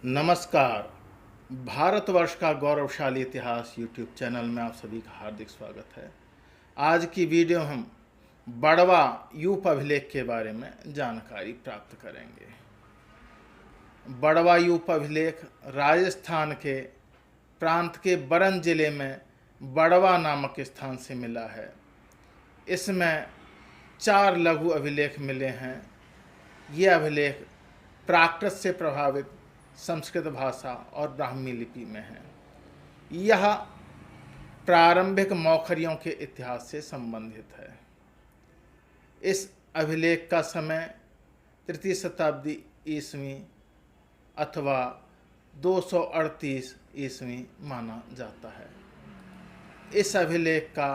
नमस्कार। भारतवर्ष का गौरवशाली इतिहास यूट्यूब चैनल में आप सभी का हार्दिक स्वागत है। आज की वीडियो हम बड़वा यूप अभिलेख के बारे में जानकारी प्राप्त करेंगे। बड़वा यूप अभिलेख राजस्थान के प्रांत के बरन जिले में बड़वा नामक स्थान से मिला है। इसमें 4 लघु अभिलेख मिले हैं। ये अभिलेख प्राकृत से प्रभावित संस्कृत भाषा और ब्राह्मी लिपि में है। यह प्रारंभिक मौखरियों के इतिहास से संबंधित है। इस अभिलेख का समय तृतीय शताब्दी ईस्वी अथवा 238 ईस्वी माना जाता है। इस अभिलेख का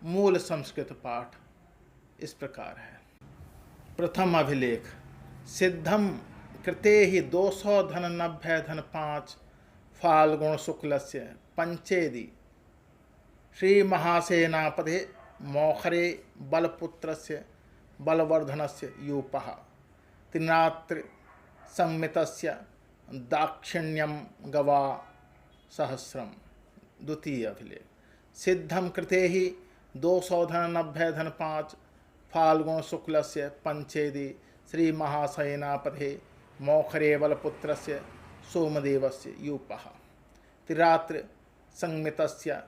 मूल संस्कृत पाठ इस प्रकार है। प्रथम अभिलेख सिद्धम कृते ही 200 धन 90 धन 5 फाल्गुण शुक्लस्य पंचेदि श्री महासेनापते मौखरे बलपुत्रस्य बलवर्धनस्य यूपः त्रिरात्र संमितस्य दाक्षिण्यम गवा सहस्रम। द्वितीय अभिलेख सिद्धम कृते ही 200 धन 90 धन 5 फाल्गुण शुक्लस्य पंचेदि श्री महासेनापते मौखरे बलपुत्रस्य सोमदेवस्य यूपः त्रिरात्र संमितस्य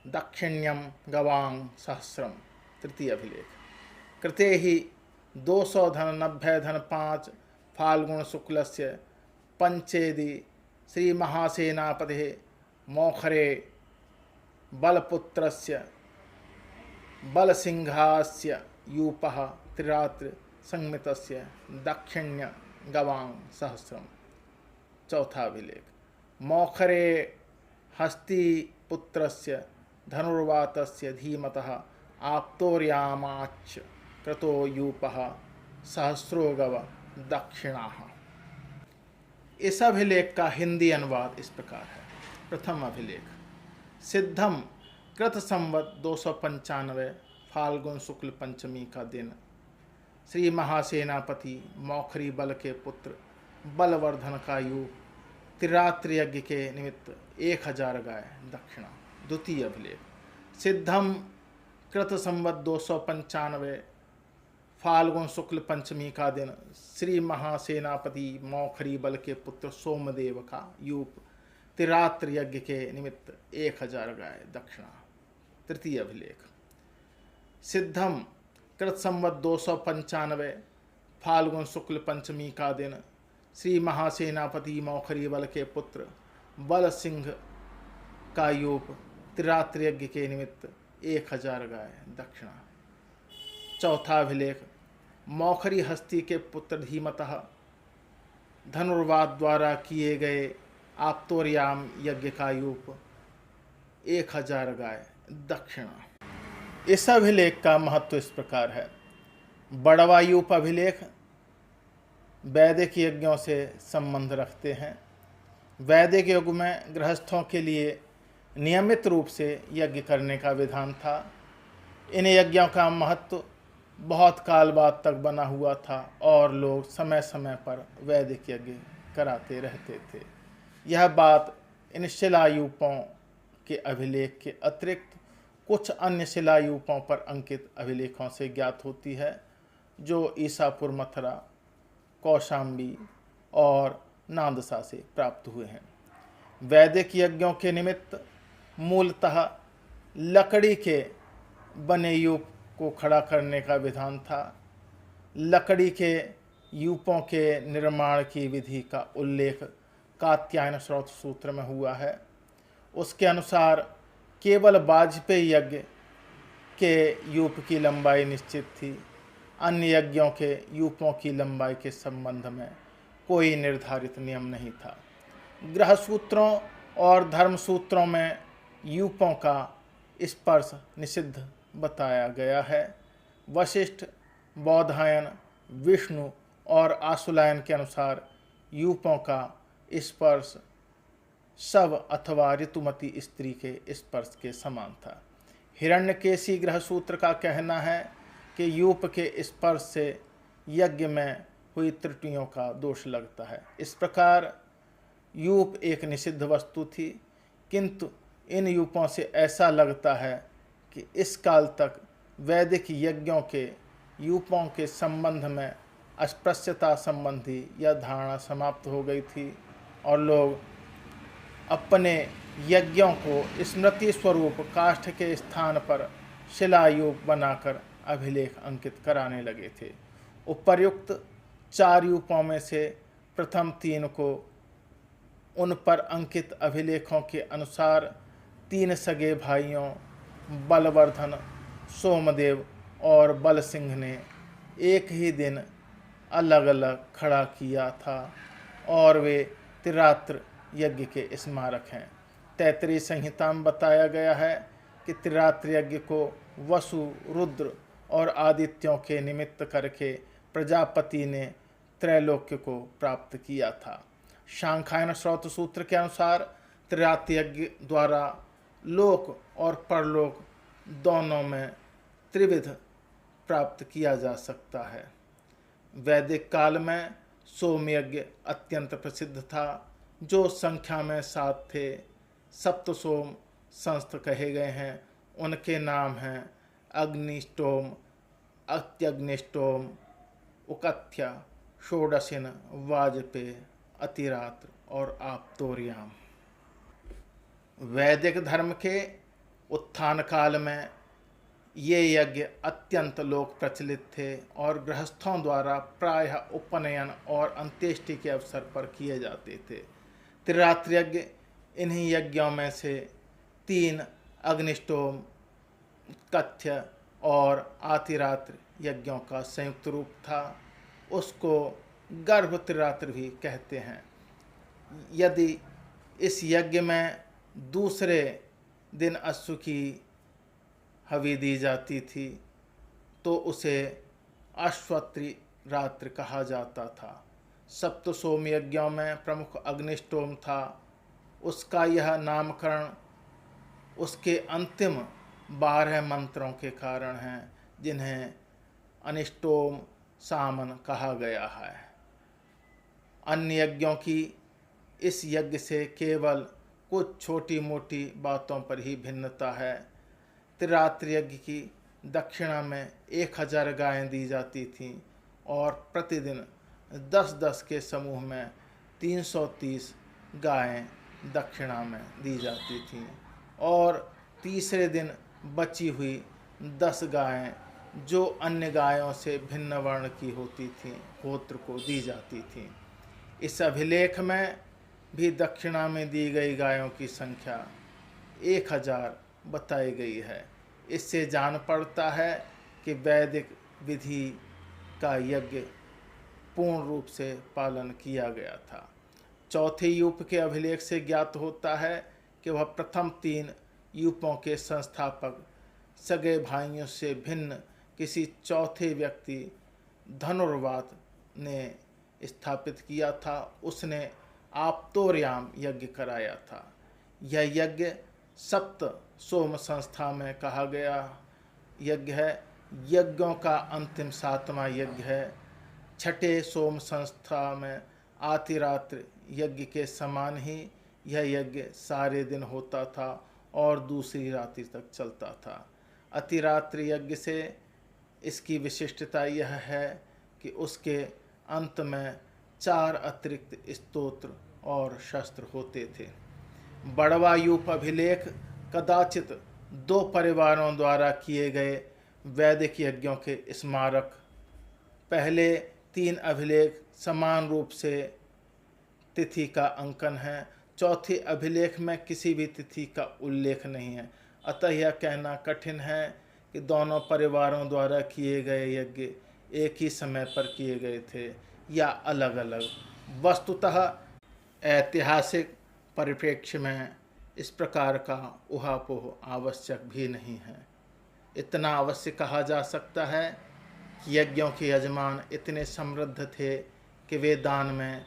दाक्षिण्यम गवां सहस्रम। तृतीय अभिलेख कृते ही 200 धन 90 धन 5 फाल्गुण शुक्लस्य पंचेदि श्री महासेनापते मौखरे बलपुत्रस्य बलसिंहास्य यूपः त्रिरात्र संमितस्य दाक्षिण्य गवां सहस्रम। चौथा अभिलेख मौखरे हस्तिपुत्रस्य धनुर्वातस्य धीमतः आप्तोर्यामाच क्रतो यूपः सहस्रो गव दक्षिणाः। इस अभिलेख का हिंदी अनुवाद इस प्रकार है। प्रथम अभिलेख सिद्धम कृत संवत 295 फाल्गुन शुक्ल पंचमी का दिन श्री महासेनापति मौखरी बल के पुत्र बलवर्धन का यूप त्रिरात्र यज्ञ के निमित्त 1000 गाय दक्षिणा। द्वितीय अभिलेख सिद्धम कृत संवत 295 फाल्गुन शुक्ल पंचमी का दिन श्री महासेनापति मौखरी बल के पुत्र सोमदेव का यूप त्रिरात्र यज्ञ के निमित्त 1000 गाय दक्षिणा। तृतीय अभिलेख सिद्धम कृत संवत 295 फाल्गुन शुक्ल पंचमी का दिन श्री महासेनापति मौखरी बल के पुत्र बल सिंह का यूप त्रिरात्र यज्ञ के निमित्त 1000 गाय दक्षिणा। चौथा अभिलेख मौखरी हस्ती के पुत्र धीमतः धनुर्वात द्वारा किए गए आप्तोर्याम यज्ञ का यूप 1000 गाय दक्षिणा। इस अभिलेख का महत्व इस प्रकार है। बड़वा यूप अभिलेख वैदिक यज्ञों से संबंध रखते हैं। वैदिक युग में गृहस्थों के लिए नियमित रूप से यज्ञ करने का विधान था। इन यज्ञों का महत्व बहुत काल बाद तक बना हुआ था और लोग समय समय पर वैदिक यज्ञ कराते रहते थे। यह बात इन शिलायूपों के अभिलेख के अतिरिक्त कुछ अन्य शिलायूपों पर अंकित अभिलेखों से ज्ञात होती है, जो ईसापुर मथुरा, कौशाम्बी और नांदसा से प्राप्त हुए हैं। वैदिक यज्ञों के निमित्त मूलतः लकड़ी के बने यूप को खड़ा करने का विधान था। लकड़ी के यूपों के निर्माण की विधि का उल्लेख कात्यायन स्रोत सूत्र में हुआ है। उसके अनुसार केवल वाजपेयी यज्ञ के यूप की लंबाई निश्चित थी। अन्य यज्ञों के यूपों की लंबाई के संबंध में कोई निर्धारित नियम नहीं था। ग्रह सूत्रों और धर्म सूत्रों में यूपों का स्पर्श निषिद्ध बताया गया है। वशिष्ठ, बौधायन, विष्णु और आशुलायन के अनुसार यूपों का स्पर्श शव अथवा ऋतुमती स्त्री के स्पर्श के समान था। हिरण्यकेशी ग्रह सूत्र का कहना है कि यूप के स्पर्श से यज्ञ में हुई त्रुटियों का दोष लगता है। इस प्रकार यूप एक निषिद्ध वस्तु थी, किंतु इन यूपों से ऐसा लगता है कि इस काल तक वैदिक यज्ञों के यूपों के संबंध में अस्पृश्यता संबंधी यह धारणा समाप्त हो गई थी और लोग अपने यज्ञों को स्मृति स्वरूप काष्ठ के स्थान पर शिलायूप बनाकर अभिलेख अंकित कराने लगे थे। उपर्युक्त 4 यूपों में से प्रथम 3 को उन पर अंकित अभिलेखों के अनुसार 3 सगे भाइयों बलवर्धन, सोमदेव और बलसिंह ने एक ही दिन अलग अलग खड़ा किया था और वे त्रिरात्र यज्ञ के स्मारक हैं। तैत्तिरीय संहिता में बताया गया है कि त्रिरात्र यज्ञ को वसु, रुद्र और आदित्यों के निमित्त करके प्रजापति ने त्रैलोक्य को प्राप्त किया था। शांखायन श्रौत सूत्र के अनुसार त्रिरात्र यज्ञ द्वारा लोक और परलोक दोनों में त्रिविध प्राप्त किया जा सकता है। वैदिक काल में सोमयज्ञ अत्यंत प्रसिद्ध था, जो संख्या में 7 थे। सप्त सोम संस्थ कहे गए हैं। उनके नाम हैं अग्निष्टोम, अत्यग्निष्टोम, उकथ्य, षोडशिन, वाजपेय, अतिरात्र और आप्तोर्याम। वैदिक धर्म के उत्थान काल में ये यज्ञ अत्यंत लोक प्रचलित थे और गृहस्थों द्वारा प्रायः उपनयन और अंत्येष्टि के अवसर पर किए जाते थे। त्रिरात्र यज्ञ इन्हीं यज्ञों में से 3 अग्निष्टोम, कथ्य और आतिरात्र यज्ञों का संयुक्त रूप था। उसको गर्भ त्रिरात्र भी कहते हैं। यदि इस यज्ञ में दूसरे दिन अश्व की हवि दी जाती थी तो उसे अश्वत्रिरात्र कहा जाता था। सप्त सोम यज्ञों में प्रमुख अग्निष्टोम था। उसका यह नामकरण उसके अंतिम 12 मंत्रों के कारण है, जिन्हें अनिष्टोम सामन कहा गया है। अन्य यज्ञों की इस यज्ञ से केवल कुछ छोटी मोटी बातों पर ही भिन्नता है। त्रिरात्र यज्ञ की दक्षिणा में 1000 गायें दी जाती थीं और प्रतिदिन 10-10 के समूह में 330 गायें दक्षिणा में दी जाती थीं और तीसरे दिन बची हुई 10 गायें जो अन्य गायों से भिन्न वर्ण की होती थीं गोत्र को दी जाती थीं। इस अभिलेख में भी दक्षिणा में दी गई गायों की संख्या 1000 बताई गई है। इससे जान पड़ता है कि वैदिक विधि का यज्ञ पूर्ण रूप से पालन किया गया था। चौथे यूप के अभिलेख से ज्ञात होता है कि वह प्रथम 3 यूपों के संस्थापक सगे भाइयों से भिन्न किसी चौथे व्यक्ति धनुर्वात ने स्थापित किया था। उसने आप्तोर्याम यज्ञ कराया था। यह यज्ञ सप्त सोम संस्था में कहा गया यज्ञ है। यज्ञों का अंतिम 7वां यज्ञ है। छठे सोम संस्था में आतिरात्र यज्ञ के समान ही यह यज्ञ सारे दिन होता था और दूसरी रात्रि तक चलता था। अतिरात्र यज्ञ से इसकी विशिष्टता यह है कि उसके अंत में 4 अतिरिक्त स्तोत्र और शस्त्र होते थे। बड़वा यूप अभिलेख कदाचित 2 परिवारों द्वारा किए गए वैदिक यज्ञों के स्मारक। पहले 3 अभिलेख समान रूप से तिथि का अंकन है। चौथे अभिलेख में किसी भी तिथि का उल्लेख नहीं है। अतः यह कहना कठिन है कि दोनों परिवारों द्वारा किए गए यज्ञ एक ही समय पर किए गए थे या अलग अलग। वस्तुतः ऐतिहासिक परिप्रेक्ष्य में इस प्रकार का ऊहापोह आवश्यक भी नहीं है। इतना अवश्य कहा जा सकता है कि यज्ञों के यजमान इतने समृद्ध थे कि वे दान में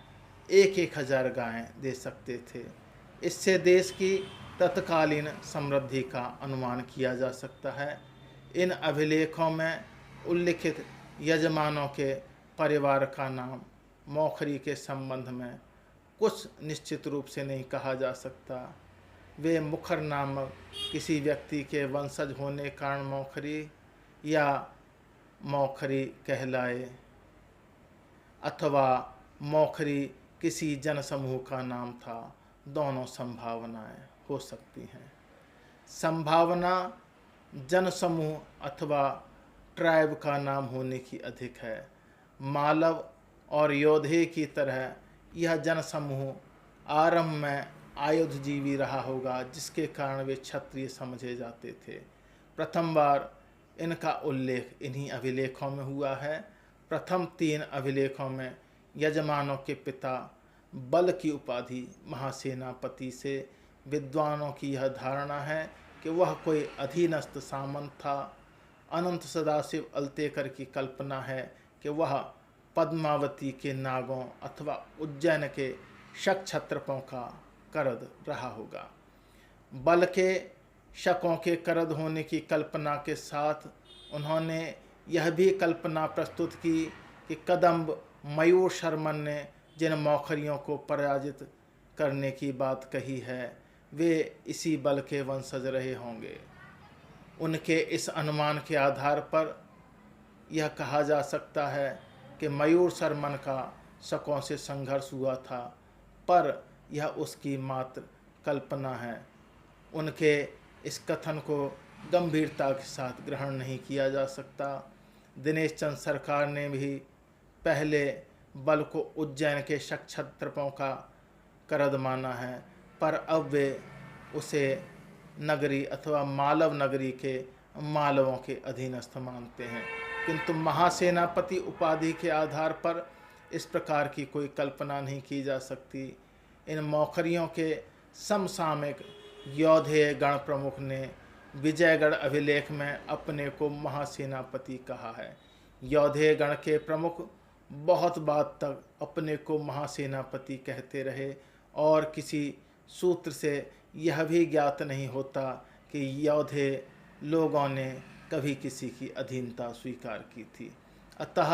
1,000 गायें दे सकते थे। इससे देश की तत्कालीन समृद्धि का अनुमान किया जा सकता है। इन अभिलेखों में उल्लिखित यजमानों के परिवार का नाम मौखरी के संबंध में कुछ निश्चित रूप से नहीं कहा जा सकता। वे मुखर नामक किसी व्यक्ति के वंशज होने कारण मौखरी या मौखरी कहलाए, अथवा मौखरी किसी जनसमूह का नाम था। दोनों संभावनाएं हो सकती हैं। संभावना जनसमूह अथवा ट्राइब का नाम होने की अधिक है। मालव और योधे की तरह यह जनसमूह आरंभ में आयुधजीवी रहा होगा, जिसके कारण वे क्षत्रिय समझे जाते थे। प्रथम बार इनका उल्लेख इन्हीं अभिलेखों में हुआ है। प्रथम 3 अभिलेखों में यजमानों के पिता बल की उपाधि महासेनापति से विद्वानों की यह धारणा है कि वह कोई अधीनस्थ सामंत था। अनंत सदाशिव अल्तेकर की कल्पना है कि वह पद्मावती के नागों अथवा उज्जैन के शक क्षत्रपों का करद रहा होगा। बल के शकों के करद होने की कल्पना के साथ उन्होंने यह भी कल्पना प्रस्तुत की कि कदम्ब मयूर शर्मन ने जिन मौखरियों को पराजित करने की बात कही है, वे इसी बल के वंशज रहे होंगे। उनके इस अनुमान के आधार पर यह कहा जा सकता है कि मयूर शर्मन का शकों से संघर्ष हुआ था, पर यह उसकी मात्र कल्पना है। उनके इस कथन को गंभीरता के साथ ग्रहण नहीं किया जा सकता। दिनेश चंद्र सरकार ने भी पहले बल को उज्जैन के शक क्षत्रपों का करद माना है, पर अब वे उसे नगरी अथवा मालव नगरी के मालवों के अधीनस्थ मानते हैं। किंतु महासेनापति उपाधि के आधार पर इस प्रकार की कोई कल्पना नहीं की जा सकती। इन मौखरियों के समसामयिक योधेय गण प्रमुख ने विजयगढ़ अभिलेख में अपने को महासेनापति कहा है। योधेय गण के प्रमुख बहुत बाद तक अपने को महासेनापति कहते रहे और किसी सूत्र से यह भी ज्ञात नहीं होता कि योधेय लोगों ने कभी किसी की अधीनता स्वीकार की थी। अतः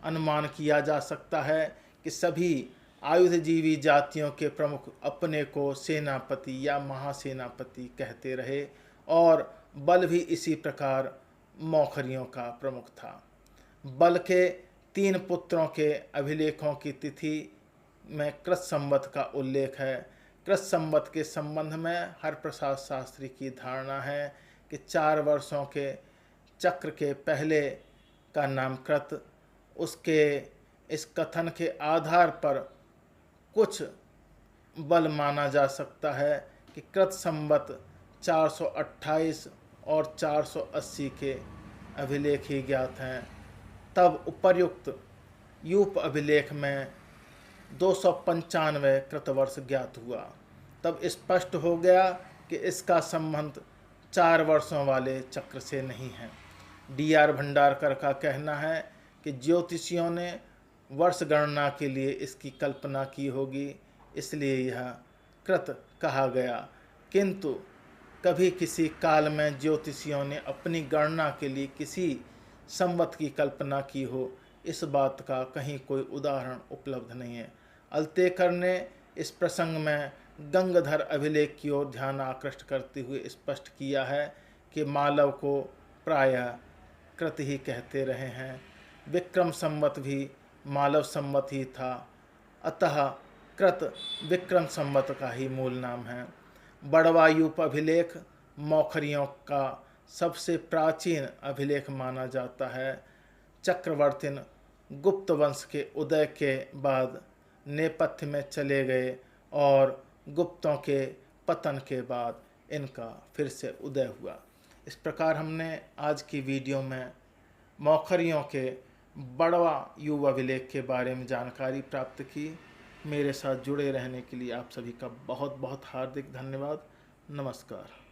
अनुमान किया जा सकता है कि सभी आयुधजीवी जातियों के प्रमुख अपने को सेनापति या महासेनापति कहते रहे और बल भी इसी प्रकार मौखरियों का प्रमुख था। बल के 3 पुत्रों के अभिलेखों की तिथि में कृत संवत का उल्लेख है। कृत संवत के संबंध में हरप्रसाद शास्त्री की धारणा है कि 4 वर्षों के चक्र के पहले का नाम कृत। उसके इस कथन के आधार पर कुछ बल माना जा सकता है कि कृत संवत 428 और 480 के अभिलेख ही ज्ञात हैं। तब उपर्युक्त यूप अभिलेख में 295 कृतवर्ष ज्ञात हुआ। तब स्पष्ट हो गया कि इसका संबंध 4 वर्षों वाले चक्र से नहीं है। D.R. भंडारकर का कहना है कि ज्योतिषियों ने वर्ष गणना के लिए इसकी कल्पना की होगी, इसलिए यह कृत कहा गया। किंतु कभी किसी काल में ज्योतिषियों ने अपनी गणना के लिए किसी संवत की कल्पना की हो, इस बात का कहीं कोई उदाहरण उपलब्ध नहीं है। अल्तेकर ने इस प्रसंग में गंगधर अभिलेख की ओर ध्यान आकृष्ट करते हुए स्पष्ट किया है कि मालव को प्रायः कृत ही कहते रहे हैं। विक्रम संवत भी मालव संवत ही था, अतः कृत विक्रम संवत का ही मूल नाम है। बड़वा यूप अभिलेख मौखरियों का सबसे प्राचीन अभिलेख माना जाता है। चक्रवर्तीन गुप्त वंश के उदय के बाद नेपथ्य में चले गए और गुप्तों के पतन के बाद इनका फिर से उदय हुआ। इस प्रकार हमने आज की वीडियो में मौखरियों के बड़वा युवा अभिलेख के बारे में जानकारी प्राप्त की। मेरे साथ जुड़े रहने के लिए आप सभी का बहुत बहुत हार्दिक धन्यवाद। नमस्कार।